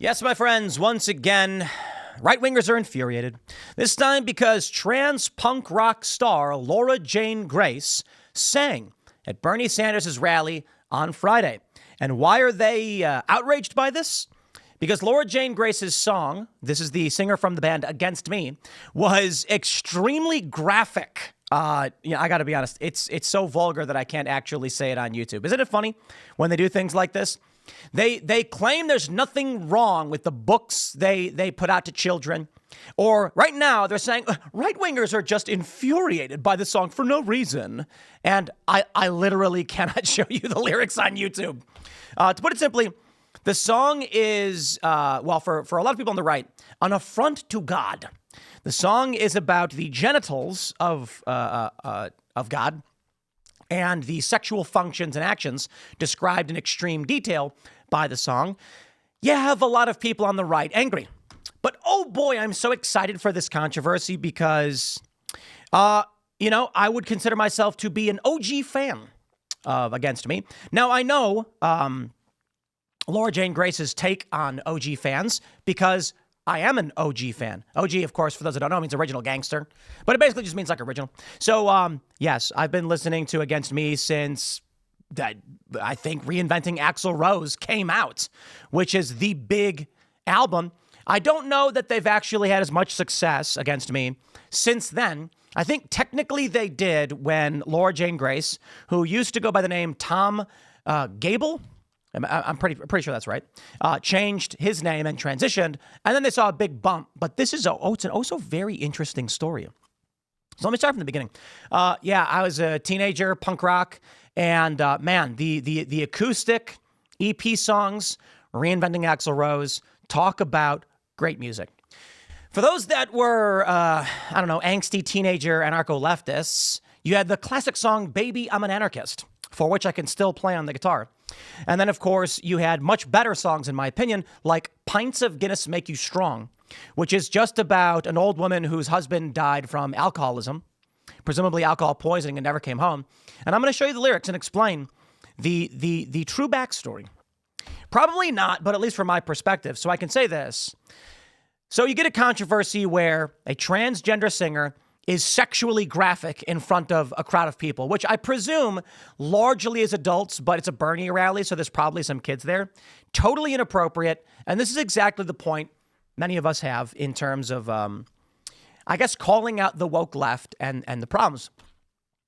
Yes, my friends, once again, right-wingers are infuriated. This time because trans punk rock star Laura Jane Grace sang at Bernie Sanders' rally on Friday. And why are they outraged by this? Because Laura Jane Grace's song, this is the singer from the band Against Me, was extremely graphic. I got to be honest, it's so vulgar that I can't actually say it on YouTube. Isn't it funny when they do things like this? They claim there's nothing wrong with the books they put out to children. Or right now they're saying right-wingers are just infuriated by the song for no reason. And I literally cannot show you the lyrics on YouTube. To put it simply, the song is, for a lot of people on the right, an affront to God. The song is about the genitals of God and the sexual functions and actions described in extreme detail by the song. You have a lot of people on the right angry. But oh boy, I'm so excited for this controversy because, I would consider myself to be an OG fan of Against Me. Now, I know Laura Jane Grace's take on OG fans because I am an OG fan. OG, of course, for those that don't know, means original gangster. But it basically just means like original. So, yes, I've been listening to Against Me since I think Reinventing Axl Rose came out, which is the big album. I don't know that they've actually had as much success, Against Me, since then. I think technically they did when Laura Jane Grace, who used to go by the name Tom Gable, I'm pretty sure that's right, changed his name and transitioned, and then they saw a big bump. But this is it's an also very interesting story. So let me start from the beginning. I was a teenager, punk rock, and the acoustic EP songs, Reinventing Axl Rose, talk about great music. For those that were, angsty teenager anarcho-leftists, you had the classic song, Baby, I'm an Anarchist, for which I can still play on the guitar. And then, of course, you had much better songs, in my opinion, like Pints of Guinness Make You Strong, which is just about an old woman whose husband died from alcoholism, presumably alcohol poisoning, and never came home. And I'm going to show you the lyrics and explain the true backstory. Probably not, but at least from my perspective. So I can say this. So you get a controversy where a transgender singer is sexually graphic in front of a crowd of people, which I presume largely is adults, but it's a Bernie rally, so there's probably some kids there. Totally inappropriate. And this is exactly the point many of us have in terms of, calling out the woke left and the problems.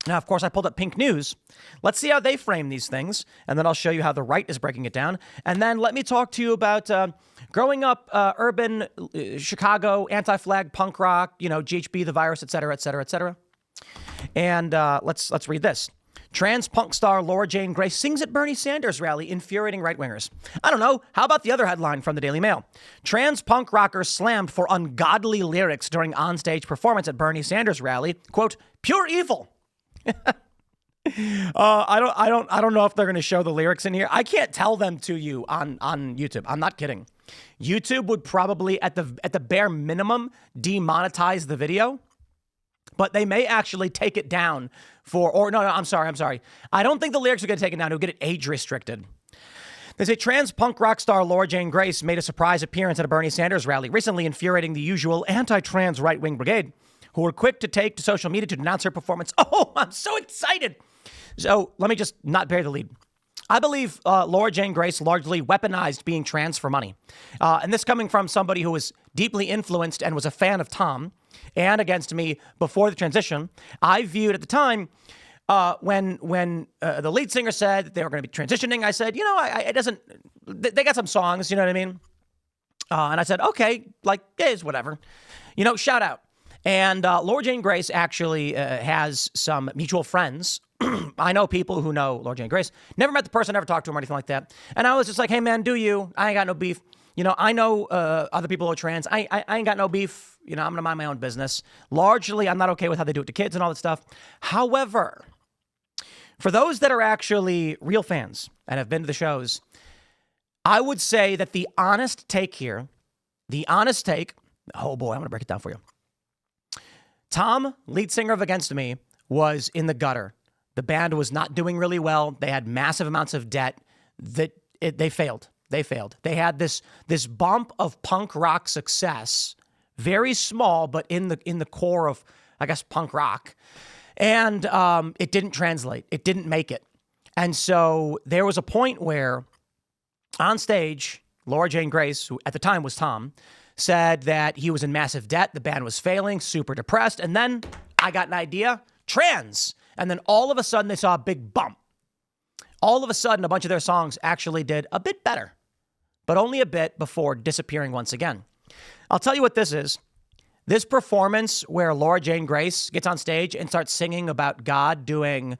Now, of course, I pulled up Pink News. Let's see how they frame these things, and then I'll show you how the right is breaking it down. And then let me talk to you about growing up urban Chicago, anti-flag, punk rock, GHB, the virus, et cetera, et cetera, et cetera. And let's read this. Trans punk star Laura Jane Grace sings at Bernie Sanders rally, infuriating right-wingers. I don't know. How about the other headline from the Daily Mail? Trans punk rocker slammed for ungodly lyrics during onstage performance at Bernie Sanders rally. Quote, pure evil. I don't know if they're going to show the lyrics in here. I can't tell them to you on YouTube. I'm not kidding. YouTube would probably at the bare minimum demonetize the video, but they may actually take it down I'm sorry. I don't think the lyrics are going to take it down. It'll get it age restricted. There's a trans punk rock star, Laura Jane Grace, made a surprise appearance at a Bernie Sanders rally, recently infuriating the usual anti-trans right-wing brigade, who were quick to take to social media to denounce her performance. Oh, I'm so excited. So let me just not bury the lead. I believe Laura Jane Grace largely weaponized being trans for money. And this coming from somebody who was deeply influenced and was a fan of Tom and Against Me before the transition. I viewed at the time when the lead singer said that they were going to be transitioning, I said, they got some songs, you know what I mean? And I said, okay, it's whatever. Shout out. And Laura Jane Grace actually has some mutual friends. I know people who know Laura Jane Grace. Never met the person, never talked to him or anything like that. And I was just like, hey, man, do you? I ain't got no beef. I know other people who are trans. I ain't got no beef. I'm going to mind my own business. Largely, I'm not okay with how they do it to kids and all that stuff. However, for those that are actually real fans and have been to the shows, I would say that the honest take here, oh boy, I'm going to break it down for you. Tom, lead singer of Against Me, was in the gutter. The band was not doing really well. They had massive amounts of debt. They failed. They failed. They had this bump of punk rock success, very small, but in the core of, I guess, punk rock. And it didn't translate. It didn't make it. And so there was a point where on stage, Laura Jane Grace, who at the time was Tom, said that he was in massive debt. The band was failing, super depressed. And then I got an idea, trans. And then all of a sudden they saw a big bump. All of a sudden, a bunch of their songs actually did a bit better, but only a bit before disappearing once again. I'll tell you what this is. This performance where Laura Jane Grace gets on stage and starts singing about God doing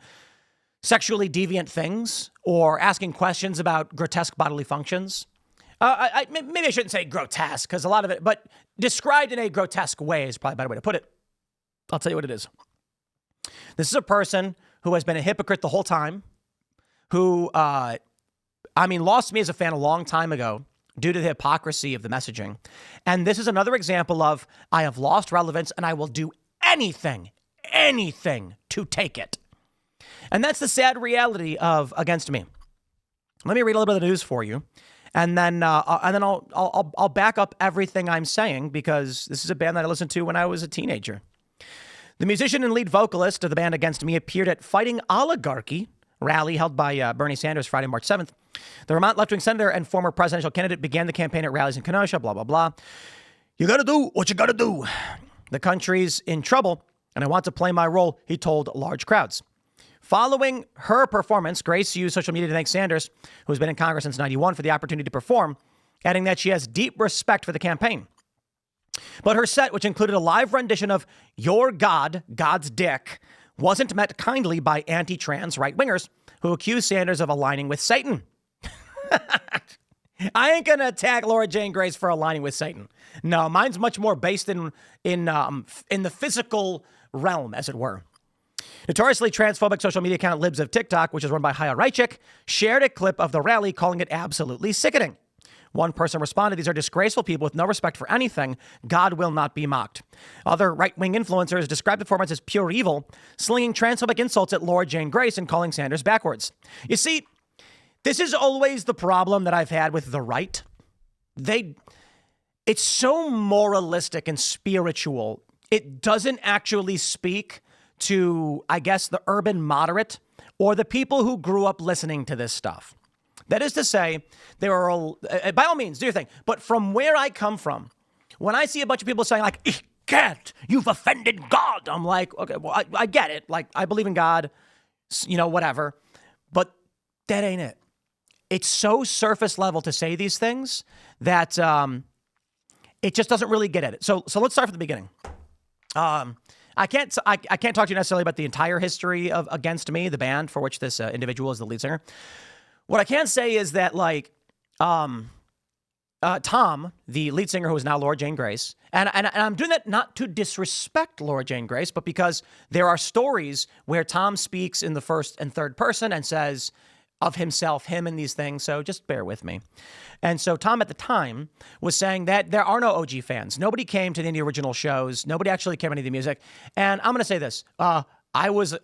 sexually deviant things or asking questions about grotesque bodily functions. Maybe I shouldn't say grotesque because a lot of it, but described in a grotesque way is probably a better way to put it. I'll tell you what it is. This is a person who has been a hypocrite the whole time, who, lost me as a fan a long time ago due to the hypocrisy of the messaging. And this is another example of, I have lost relevance and I will do anything to take it. And that's the sad reality of Against Me. Let me read a little bit of the news for you. And then I'll back up everything I'm saying because this is a band that I listened to when I was a teenager. The musician and lead vocalist of the band Against Me appeared at Fighting Oligarchy rally held by Bernie Sanders Friday, March 7th. The Vermont left-wing senator and former presidential candidate began the campaign at rallies in Kenosha, blah, blah, blah. You got to do what you got to do. The country's in trouble, and I want to play my role, he told large crowds. Following her performance, Grace used social media to thank Sanders, who has been in Congress since 91, for the opportunity to perform, adding that she has deep respect for the campaign. But her set, which included a live rendition of Your God, God's Dick, wasn't met kindly by anti-trans right-wingers who accused Sanders of aligning with Satan. I ain't going to attack Laura Jane Grace for aligning with Satan. No, mine's much more based in the physical realm, as it were. Notoriously transphobic social media account Libs of TikTok, which is run by Chaya Reichik, shared a clip of the rally calling it absolutely sickening. One person responded, "These are disgraceful people with no respect for anything. God will not be mocked." Other right-wing influencers described the performance as pure evil, slinging transphobic insults at Laura Jane Grace and calling Sanders backwards. You see, this is always the problem that I've had with the right. It's so moralistic and spiritual. It doesn't actually speak to, I guess, the urban moderate or the people who grew up listening to this stuff. That is to say, there are, by all means, do your thing. But from where I come from, when I see a bunch of people saying like, "Ich can't, you've offended God," I'm like, okay, well, I get it. Like, I believe in God, whatever. But that ain't it. It's so surface level to say these things that it just doesn't really get at it. So let's start from the beginning. I can't talk to you necessarily about the entire history of Against Me, the band for which this individual is the lead singer. What I can say is that, like, Tom, the lead singer who is now Laura Jane Grace, and I'm doing that not to disrespect Laura Jane Grace, but because there are stories where Tom speaks in the first and third person and says of himself, him, and these things. So just bear with me. And so Tom at the time was saying that there are no OG fans. Nobody came to any of the original shows. Nobody actually came to any of the music. And I'm going to say this. I was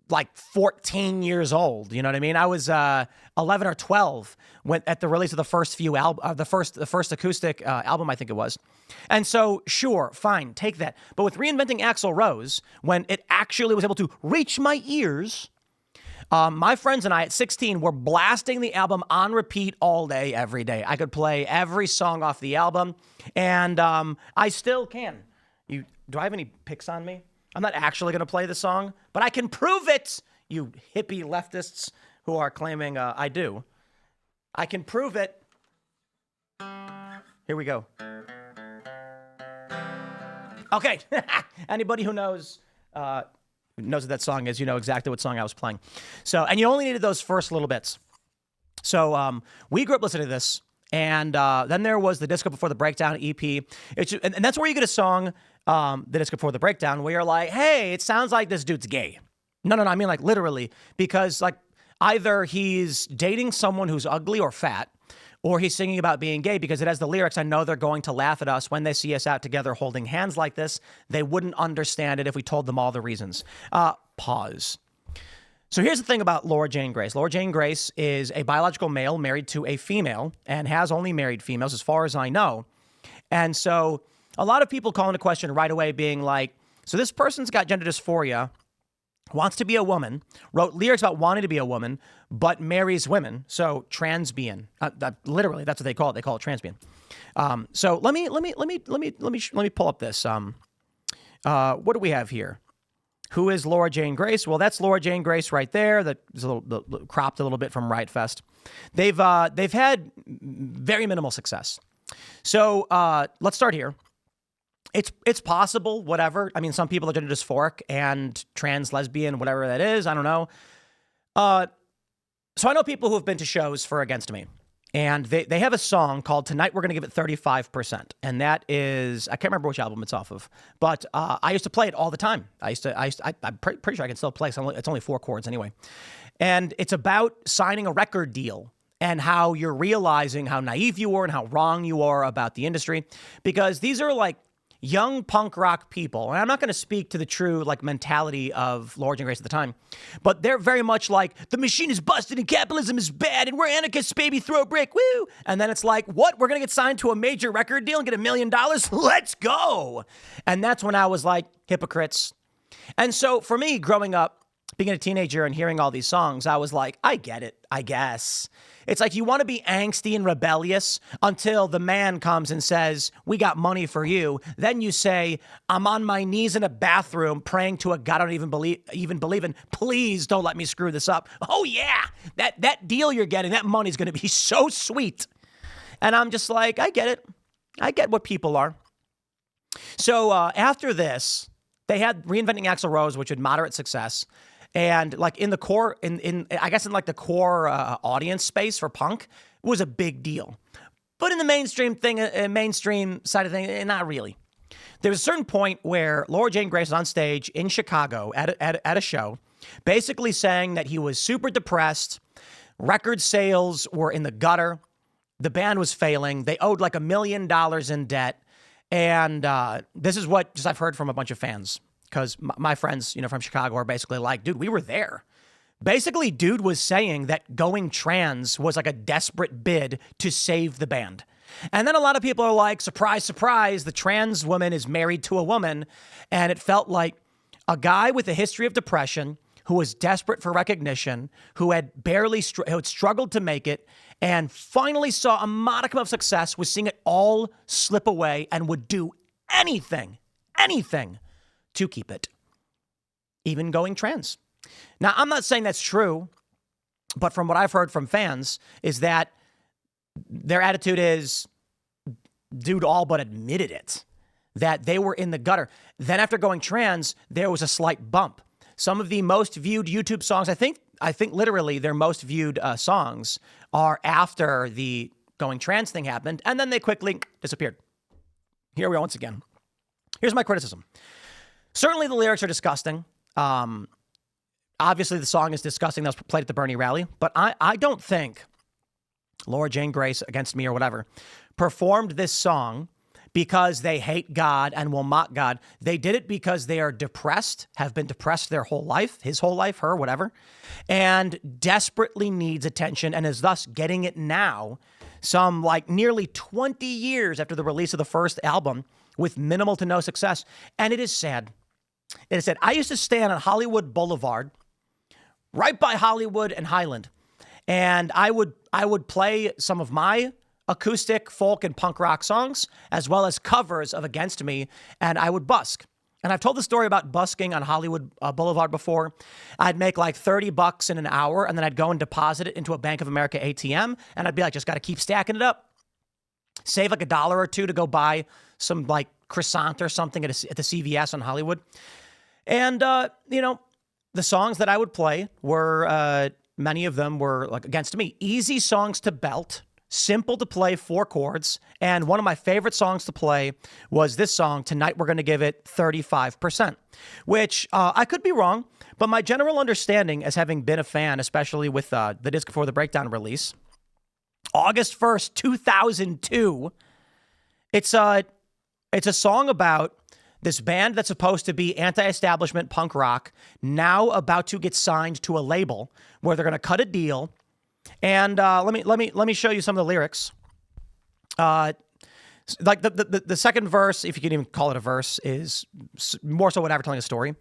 like 14 years old. You know what I mean? I was 11 or 12 when at the release of the first few the first acoustic album, I think it was. And so, sure, fine, take that. But with Reinventing Axl Rose, when it actually was able to reach my ears, my friends and I at 16 were blasting the album on repeat all day, every day. I could play every song off the album, and I still can. Do I have any pics on me? I'm not actually going to play the song, but I can prove it, you hippie leftists who are claiming I do. I can prove it. Here we go. Okay. Anybody who knows what that song is, you know exactly what song I was playing. So, and you only needed those first little bits. So we grew up listening to this, and then there was the Disco Before the Breakdown EP. And that's where you get a song, the Disco Before the Breakdown, where you're like, hey, it sounds like this dude's gay. No, I mean like literally, because like either he's dating someone who's ugly or fat, or he's singing about being gay, because it has the lyrics, "I know they're going to laugh at us when they see us out together holding hands like this. They wouldn't understand it if we told them all the reasons." Pause. So here's the thing about Laura Jane Grace. Laura Jane Grace is a biological male married to a female and has only married females as far as I know. And so a lot of people call into question right away being like, so this person's got gender dysphoria, wants to be a woman, wrote lyrics about wanting to be a woman, but marries women. So transbian, literally, that's what they call it. They call it transbian. So let me pull up this. What do we have here? Who is Laura Jane Grace? Well, that's Laura Jane Grace right there. That is a little cropped a little bit from Riot Fest. They've had very minimal success. So let's start here. It's possible, whatever. I mean, some people are gender dysphoric and trans, lesbian, whatever that is. I don't know. So I know people who have been to shows for Against Me. And they have a song called Tonight We're Going to Give It 35%. And that is, I can't remember which album it's off of, but I used to play it all the time. I'm pretty sure I can still play. It's only 4 chords anyway. And it's about signing a record deal and how you're realizing how naive you are and how wrong you are about the industry. Because these are like young punk rock people. And I'm not going to speak to the true like mentality of Laura Jane Grace at the time, but they're very much like, the machine is busted and capitalism is bad and we're anarchists, baby, throw a brick, woo. And then it's like, what? We're going to get signed to a major record deal and get $1 million? Let's go. And that's when I was like, hypocrites. And so for me, growing up, being a teenager and hearing all these songs, I was like, I get it, I guess. It's like you want to be angsty and rebellious until the man comes and says, we got money for you. Then you say, I'm on my knees in a bathroom praying to a God I don't even believe in. Please don't let me screw this up. Oh, yeah, that deal you're getting, that money's going to be so sweet. And I'm just like, I get it. I get what people are. So after this, they had Reinventing Axl Rose, which had moderate success. And like in the core, I guess in like the core audience space for punk, it was a big deal. But in the mainstream side of things, not really. There was a certain point where Laura Jane Grace was on stage in Chicago at a show, basically saying that he was super depressed, record sales were in the gutter, the band was failing, they owed like $1 million in debt. And this is what just I've heard from a bunch of fans. Because my friends, from Chicago are basically like, dude, we were there. Basically, dude was saying that going trans was like a desperate bid to save the band. And then a lot of people are like, surprise, surprise, the trans woman is married to a woman. And it felt like a guy with a history of depression who was desperate for recognition, who had who had struggled to make it, and finally saw a modicum of success, was seeing it all slip away and would do anything to keep it, even going trans. Now, I'm not saying that's true, but from what I've heard from fans is that their attitude is, dude all but admitted it, that they were in the gutter. Then after going trans, there was a slight bump. Some of the most viewed YouTube songs, I think literally their most viewed songs are after the going trans thing happened, and then they quickly disappeared. Here we are once again. Here's my criticism. Certainly the lyrics are disgusting. Obviously the song is disgusting. That was played at the Bernie rally. But I don't think Laura Jane Grace, Against Me or whatever, performed this song because they hate God and will mock God. They did it because they are depressed, have been depressed their whole life, his whole life, her, whatever, and desperately needs attention and is thus getting it now, some like nearly 20 years after the release of the first album with minimal to no success. And it is sad. It is sad. I used to stand on Hollywood Boulevard, right by Hollywood and Highland, and I would play some of my acoustic, folk, and punk rock songs, as well as covers of Against Me, and I would busk. And I've told the story about busking on Hollywood Boulevard before. I'd make like $30 in an hour, and then I'd go and deposit it into a Bank of America ATM, and I'd be like, just got to keep stacking it up. Save like $1 or $2 to go buy some like croissant or something at the CVS on Hollywood. And, the songs that I would play were, many of them were like Against Me. Easy songs to belt, simple to play, 4 chords. And one of my favorite songs to play was this song, Tonight We're Going to Give It 35%, which I could be wrong, but my general understanding as having been a fan, especially with the Disc Before the Breakdown release, August 1st, 2002, it's a song about This band that's supposed to be anti-establishment punk rock, now about to get signed to a label where they're going to cut a deal. And let me show you some of the lyrics. Like the second verse, if you can even call it a verse, is more so whatever, telling a story.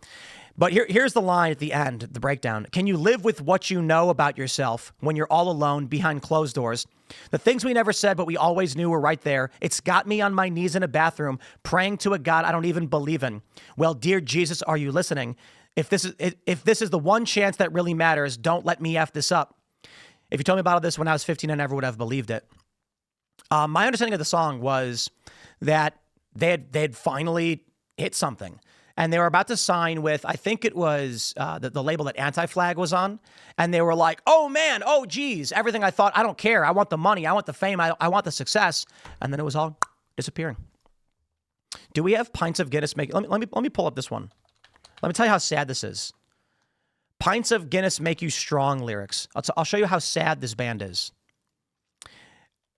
But here's the line at the end, the breakdown. Can you live with what you know about yourself when you're all alone behind closed doors? The things we never said, but we always knew were right there. It's got me on my knees in a bathroom, praying to a God I don't even believe in. Well, dear Jesus, are you listening? If this is the one chance that really matters, don't let me F this up. If you told me about this when I was 15, I never would have believed it. My understanding of the song was that they had finally hit something. And they were about to sign with, I think it was the label that Anti-Flag was on. And they were like, oh, man, oh, geez, everything I thought, I don't care. I want the money. I want the fame. I want the success. And then it was all disappearing. Do we have pints of Guinness make? Let me pull up this one. Let me tell you how sad this is. Pints of Guinness make you strong lyrics. I'll show you how sad this band is.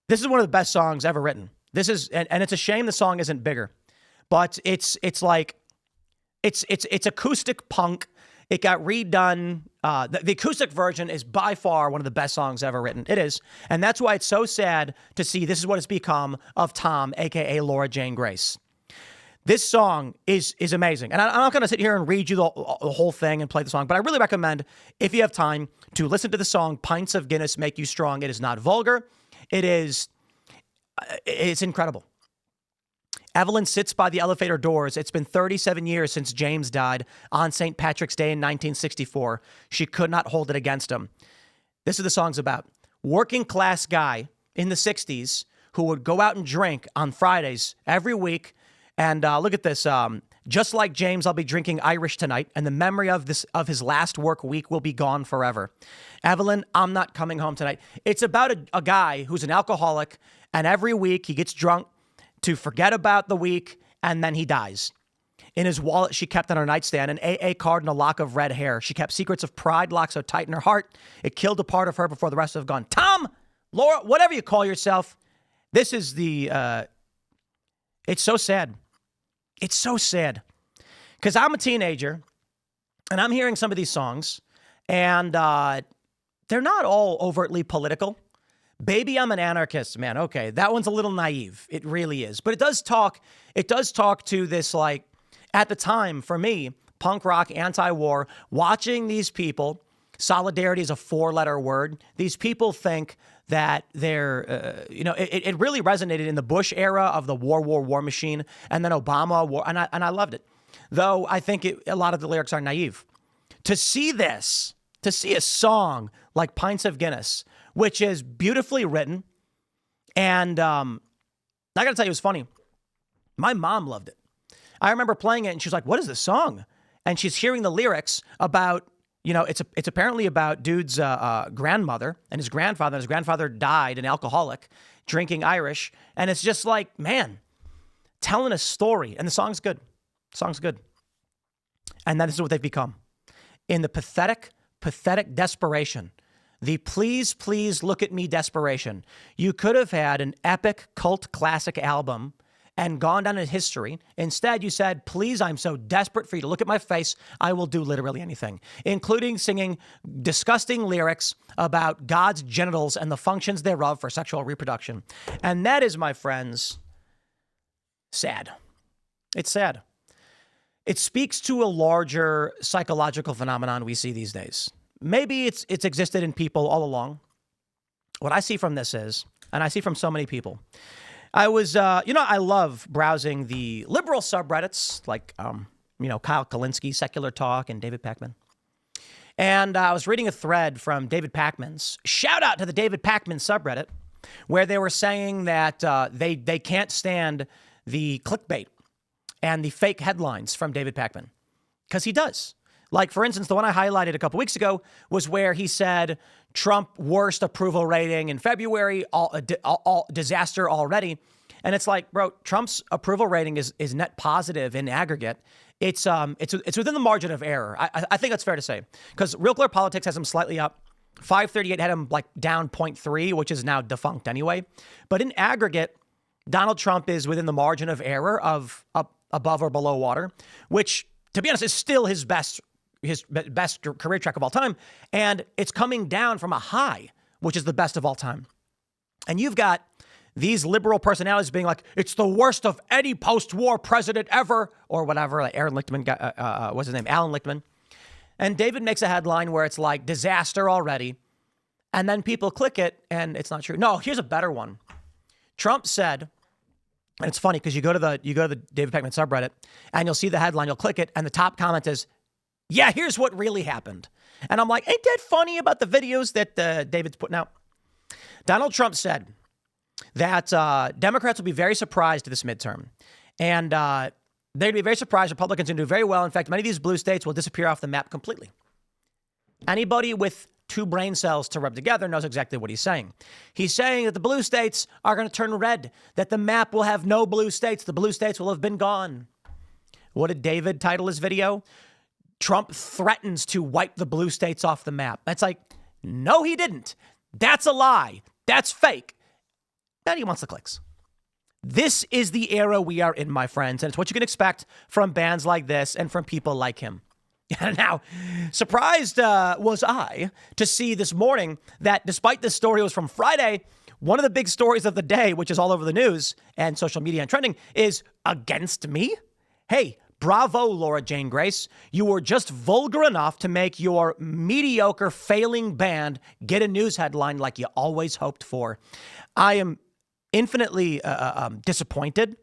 This is one of the best songs ever written. This is, and it's a shame the song isn't bigger, but it's like, it's acoustic punk. It got redone. The acoustic version is by far one of the best songs ever written. It is. And that's why it's so sad to see this is what it's become of Tom, a.k.a. Laura Jane Grace. This song is amazing. And I'm not going to sit here and read you the whole thing and play the song, but I really recommend, if you have time, to listen to the song Pints of Guinness Make You Strong. It is not vulgar. It's incredible. Evelyn sits by the elevator doors. It's been 37 years since James died on St. Patrick's Day in 1964. She could not hold it against him. This is the song's about. Working class guy in the 60s who would go out and drink on Fridays every week. And look at this. Just like James, I'll be drinking Irish tonight, and the memory of his last work week will be gone forever. Evelyn, I'm not coming home tonight. It's about a guy who's an alcoholic, and every week he gets drunk to forget about the week, and then he dies. In his wallet, she kept on her nightstand an AA card and a lock of red hair. She kept secrets of pride locked so tight in her heart, it killed a part of her before the rest have gone. Tom, Laura, whatever you call yourself, this is it's so sad. It's so sad. Because I'm a teenager, and I'm hearing some of these songs, and they're not all overtly political. Baby, I'm an anarchist, man. Okay, that one's a little naive. It really is. But it does talk to this, like, at the time, for me, punk rock, anti-war, watching these people, solidarity is a 4-letter word. These people think that they're, it really resonated in the Bush era of the war machine, and then Obama war, and I loved it. Though I think a lot of the lyrics are naive. To see a song like Pints of Guinness, which is beautifully written, and I got to tell you, it was funny. My mom loved it. I remember playing it, and she was like, "What is this song?" And she's hearing the lyrics about, it's apparently about dude's grandmother and his grandfather. His grandfather died, an alcoholic, drinking Irish, and it's just like, man, telling a story. And the song's good. And that is what they've become. In the pathetic desperation, the please, please look at me desperation. You could have had an epic cult classic album and gone down in history. Instead, you said, please, I'm so desperate for you to look at my face. I will do literally anything, including singing disgusting lyrics about God's genitals and the functions thereof for sexual reproduction. And that is, my friends, sad. It's sad. It speaks to a larger psychological phenomenon we see these days. Maybe it's existed in people all along. What I see from this is, and I see from so many people, I was, I love browsing the liberal subreddits like, Kyle Kalinske, Secular Talk, and David Pakman. And I was reading a thread from David Pakman's, shout out to the David Pakman subreddit, where they were saying that they can't stand the clickbait and the fake headlines from David Pakman, because he does. Like, for instance, the one I highlighted a couple weeks ago was where he said Trump worst approval rating in February, all disaster already. And it's like, bro, Trump's approval rating is net positive in aggregate. It's within the margin of error. I think that's fair to say, because Real Clear Politics has him slightly up. 538 had him like down 0.3, which is now defunct anyway. But in aggregate, Donald Trump is within the margin of error of above or below water, which, to be honest, is still his best career track of all time. And it's coming down from a high, which is the best of all time. And you've got these liberal personalities being like, it's the worst of any post-war president ever, or whatever. Like Alan Lichtman. And David makes a headline where it's like disaster already. And then people click it and it's not true. No, here's a better one. Trump said, and it's funny because you go to the David Peckman subreddit and you'll see the headline, you'll click it, and the top comment is, yeah, here's what really happened. And I'm like, ain't that funny about the videos that David's putting out? Donald Trump said that Democrats will be very surprised this midterm. And they'd be very surprised. Republicans are going to do very well. In fact, many of these blue states will disappear off the map completely. Anybody with two brain cells to rub together knows exactly what he's saying. He's saying that the blue states are going to turn red, that the map will have no blue states. The blue states will have been gone. What did David title his video? Trump threatens to wipe the blue states off the map. That's like, no, he didn't. That's a lie. That's fake. Then he wants the clicks. This is the era we are in, my friends, and it's what you can expect from bands like this and from people like him. Now, surprised was I to see this morning that despite this story was from Friday, one of the big stories of the day, which is all over the news and social media and trending, is against me. Hey, bravo, Laura Jane Grace. You were just vulgar enough to make your mediocre, failing band get a news headline like you always hoped for. I am infinitely disappointed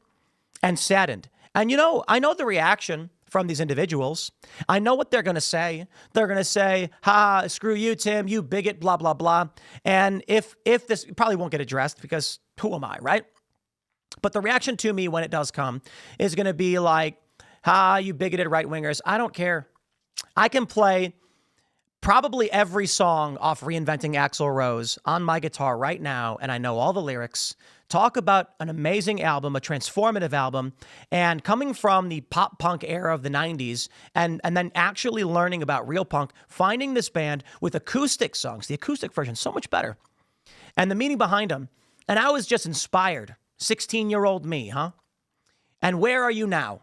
and saddened. And, I know the reaction from these individuals. I know what they're going to say. They're going to say, ha, screw you, Tim, you bigot, blah, blah, blah. And if this probably won't get addressed because who am I, right? But the reaction to me when it does come is going to be like, ha, you bigoted right-wingers. I don't care. I can play probably every song off Reinventing Axl Rose on my guitar right now, and I know all the lyrics. Talk about an amazing album, a transformative album, and coming from the pop punk era of the 90s and then actually learning about real punk, finding this band with acoustic songs, the acoustic version, so much better, and the meaning behind them. And I was just inspired. 16-year-old me, huh? And where are you now?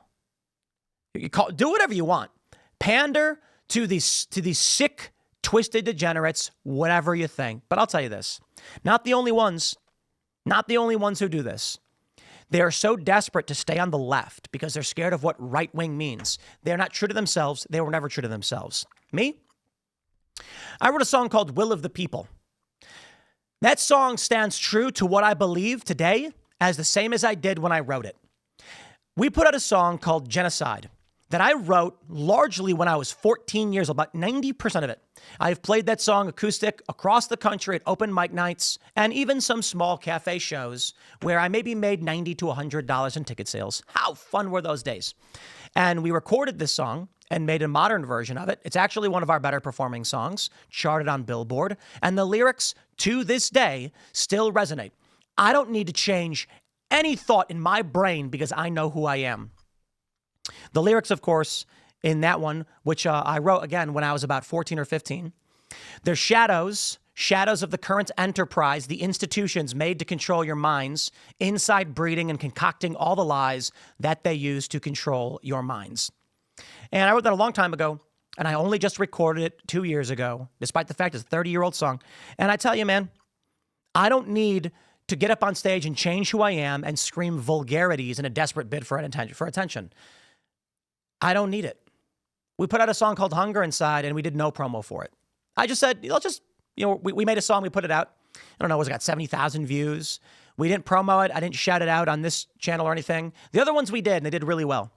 Do whatever you want. Pander to these sick, twisted degenerates, whatever you think. But I'll tell you this, not the only ones who do this. They are so desperate to stay on the left because they're scared of what right wing means. They're not true to themselves. They were never true to themselves. Me? I wrote a song called Will of the People. That song stands true to what I believe today as the same as I did when I wrote it. We put out a song called Genocide that I wrote largely when I was 14 years old, about 90% of it. I've played that song acoustic across the country at open mic nights and even some small cafe shows where I maybe made $90 to $100 in ticket sales. How fun were those days? And we recorded this song and made a modern version of it. It's actually one of our better performing songs, charted on Billboard, and the lyrics to this day still resonate. I don't need to change any thought in my brain because I know who I am. The lyrics, of course, in that one, which I wrote, again, when I was about 14 or 15, they're shadows of the current enterprise, the institutions made to control your minds, inside breeding and concocting all the lies that they use to control your minds. And I wrote that a long time ago, and I only just recorded it 2 years ago, despite the fact it's a 30-year-old song. And I tell you, man, I don't need to get up on stage and change who I am and scream vulgarities in a desperate bid for attention. I don't need it. We put out a song called Hunger Inside, and we did no promo for it. I just said, we made a song, we put it out. I don't know, it got 70,000 views. We didn't promo it. I didn't shout it out on this channel or anything. The other ones we did, and they did really well.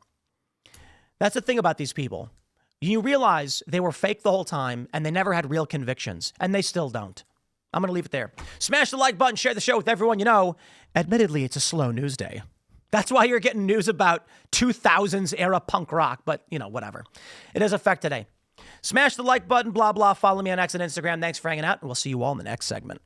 That's the thing about these people. You realize they were fake the whole time, and they never had real convictions, and they still don't. I'm going to leave it there. Smash the like button, share the show with everyone you know. Admittedly, it's a slow news day. That's why you're getting news about 2000s era punk rock, but, whatever. It is a fact today. Smash the like button, blah, blah. Follow me on X and Instagram. Thanks for hanging out, and we'll see you all in the next segment.